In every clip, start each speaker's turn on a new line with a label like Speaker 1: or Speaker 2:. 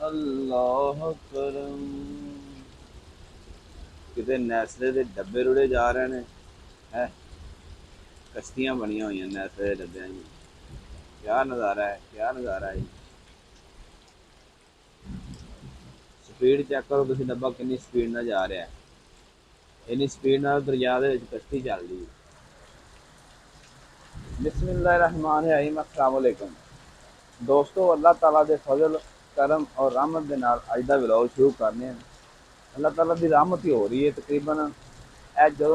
Speaker 1: अल्लाह करम। किते नैसरे के डब्बे रुड़े जा रहे हैं है, कश्तियां बनिया हुई नैसरे के डब्बे। क्या नज़ारा है, क्या नज़ारा है। स्पीड चेक करो तुम, डब्बा कितनी स्पीड ना जा रहा है। इन्नी स्पीड नाल दरिया दे विच कश्ती चल रही है। बिस्मिल्लाहिर्रहमानिर्रहीम। अस्सलाम वालेकुम दोस्तों, अल्लाह ताला दे फजल करम और रहमत के नाल अज दा व्लॉग शुरू करने हैं। अल्लाह ताला की रहमत ही हो रही है। तकरीबन जो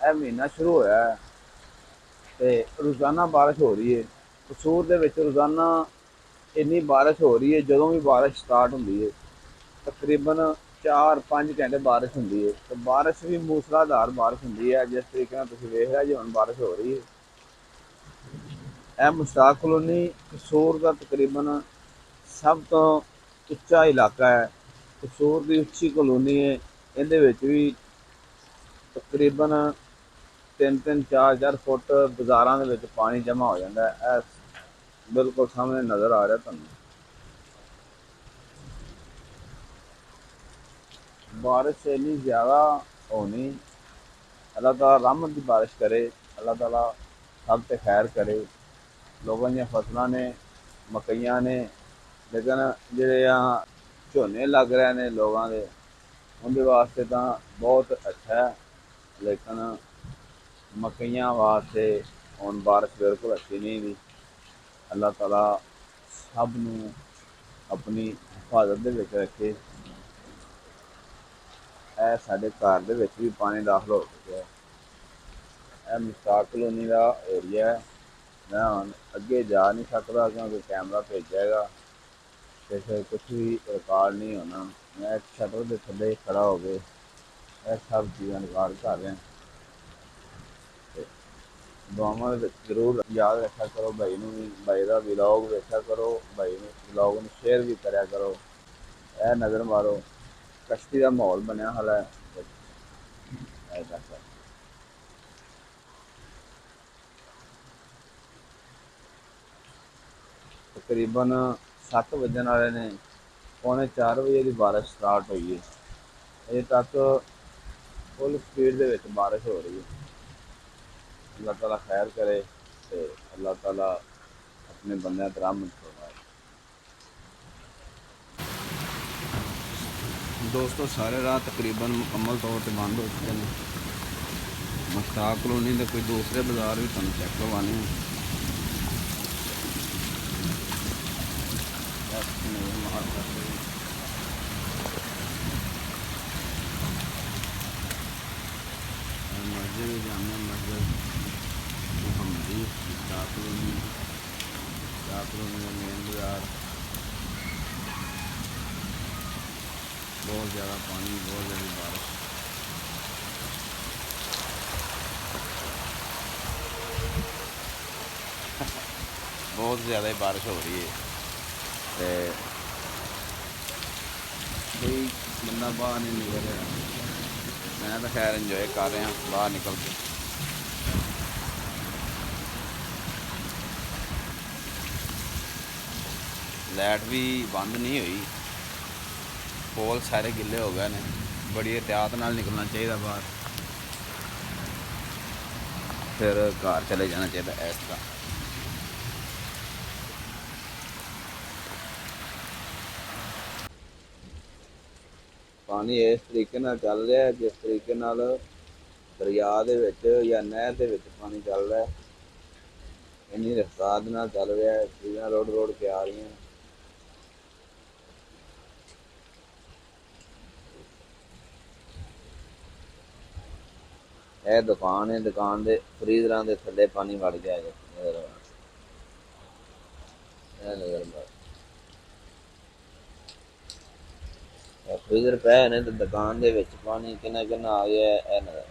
Speaker 1: महीना शुरू होया है तो रोज़ाना बारिश हो रही है। कसूर दे विच रोज़ाना इन्नी बारिश हो रही है। जो भी बारिश स्टार्ट होंदी है तकरीबन 4-5 घंटे बारिश होंदी है। तो बारिश भी मूसलाधार बारिश होंदी है। जिस तरीके नाल तुसीं वेख रहे जी हुण बारिश हो रही है। यह मुश्ताक कॉलोनी कसूर का तकरीबन सब तो उच्चा इलाका है। कसूर की उच्ची कॉलोनी है। इहदे विच भी तकरीबन 3-4 फुट बाजारों के विच पानी जमा हो जाता है। बिल्कुल सामने नज़र आ रहा तुहानूं। बारिश इन्नी ज़्यादा होनी, अल्लाह ताला रहमत की बारिश करे। अल्लाह ताला सब ते खैर करे। लोगों दी फसलां ने, मकइयां ने, लेकिन जेह्ड़े झोने लग रहे हैं लोगों के, उनके वास्ते तो बहुत अच्छा है। लेकिन मकइयां वास्ते हुण बारिश बिल्कुल अच्छी नहीं गी। अल्लाह ताला सब नूं अपनी हिफाजत दे विच रखे। यह साडे घर दे विच भी पानी दाखल हो चुका है। यह मुश्ताक कॉलोनी का एरिया है। मैं हुण अगे जा नहीं सकता क्योंकि कैमरा भेजेगा तो फिर कुछ भी रिकॉर्ड नहीं होना। मैं शटर के थल्ले खड़ा हो गए यह सब चीज़ां रिकॉर्ड कर रहा। दुआवां दे विच जरूर याद रखा करो। भाई नूं भी, भाई का व्लॉग वेखा करो, भाई व्लॉग में शेयर भी करा करो। यह नज़र मारो, कश्ती का माहौल बनया हला है। तकरीबन 7 वजन वाले ने, 3:45 की बारिश स्टार्ट हुई है। अजे तक फुल स्पीड दे विच बारिश हो रही है। अल्लाह ताला खैर करे तो अल्लाह ताला अपने बंदे पर रहमत फरमाए। दोस्तों, सारे राह तकरीबन मुकम्मल तौर पर बंद हो चुके हैं। मुश्ताक कॉलोनी के कोई दूसरे बाजार भी तुहानूं चेक करवाने हैं। मस्जिद जामिया मस्जिद मोहम्मदी मुश्ताक कॉलोनी, मुश्ताक कॉलोनी का मेन बाजार। बहुत ज़्यादा पानी, बहुत ज़्यादा बारिश। बहुत ज़्यादा बारिश हो रही है तो कोई बंदा बाहर नहीं निकल रहा। मैं तो खैर इंजॉय कर रहा बाहर निकल के। लाइट भी बंद नहीं हुई, पोल सारे गिले हो गए हैं। बड़ी एहतियात नाल निकलना चाहिए बाहर, फिर घर चले जाना चाहिए इस तरह। पानी इस तरीके नाल चल रहा है जिस तरीके नाल दरिया दे विच या नहर दे विच पानी चल रहा है। इन्नी रफ्तार दे नाल चल रहा है, चीज़ां रोड़ रोड़ के आ रही हैं। यह दुकान है, दुकान के फ्रीजर के थल्ले पानी वड़ गया है। फ्रीजर पे ने तो दुकान के विच पानी किन्ना किन्ना आ गया है। नज़र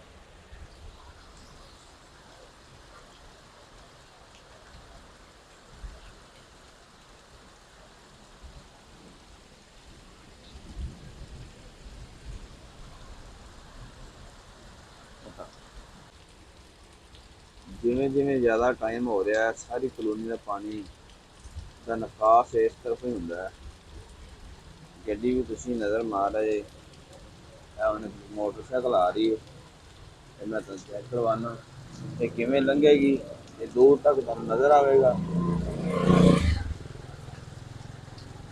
Speaker 1: जिमें जिमें ज़्यादा टाइम हो रहा है सारी कॉलोनी का पानी का निकास इस तरफ ही होंदा है। ਗੱਡੀ ਵੀ ਤੁਸੀਂ ਨਜ਼ਰ ਮਾਰ ਰਹੇ ਉਹਨੇ ਮੋਟਰਸਾਈਕਲ ਆ ਰਹੀ ਹੈ ਤੇ ਮੈਂ ਤੁਹਾਨੂੰ ਚੈੱਕ ਕਰਵਾਉਣਾ ਇਹ ਕਿਵੇਂ ਲੰਘੇਗੀ ਇਹ ਦੂਰ ਤੱਕ ਤੁਹਾਨੂੰ ਨਜ਼ਰ ਆਵੇਗਾ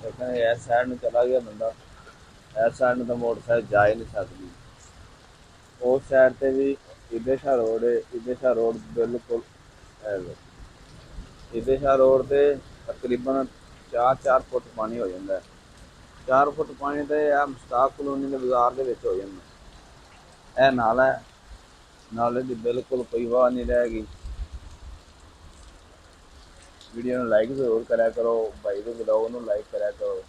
Speaker 1: ਲੇਕਿਨ ਇਸ ਸਾਈਡ ਨੂੰ ਚਲਾ ਗਿਆ ਬੰਦਾ ਇਸ ਸਾਈਡ ਨੂੰ ਤਾਂ ਮੋਟਰਸਾਈਕਲ ਜਾ ਹੀ ਨਹੀਂ ਸਕਦੀ ਉਸ ਸਾਈਡ ਤੇ ਵੀ ਇਦੇ ਸ਼ਾਹ ਰੋਡ ਹੈ ਇਦੇ ਸ਼ਾਹ ਰੋਡ ਬਿਲਕੁਲ ਇਦੇ ਸ਼ਾਹ ਰੋਡ ਤੇ ਤਕਰੀਬਨ 4 ਫੁੱਟ ਪਾਣੀ ਹੋ ਜਾਂਦਾ ਹੈ 4 ਫੁੱਟ ਪਾਣੀ ਤੇ ਆ ਮੁਸ਼ਤਾਕ ਕਲੋਨੀ ਦੇ ਬਾਜ਼ਾਰ ਦੇ ਵਿੱਚ ਹੋ ਜਾਂਦਾ ਇਹ ਨਾਲਾ ਹੈ ਨਾਲੇ ਦੀ ਬਿਲਕੁਲ ਕੋਈ ਵਾਹ ਨਹੀਂ ਰਹੇਗੀ ਵੀਡੀਓ ਨੂੰ ਲਾਈਕ ਜ਼ਰੂਰ ਕਰਿਆ ਕਰੋ ਭਾਈ ਦੇ ਵਲੌਗ ਨੂੰ ਲਾਈਕ ਕਰਿਆ ਕਰੋ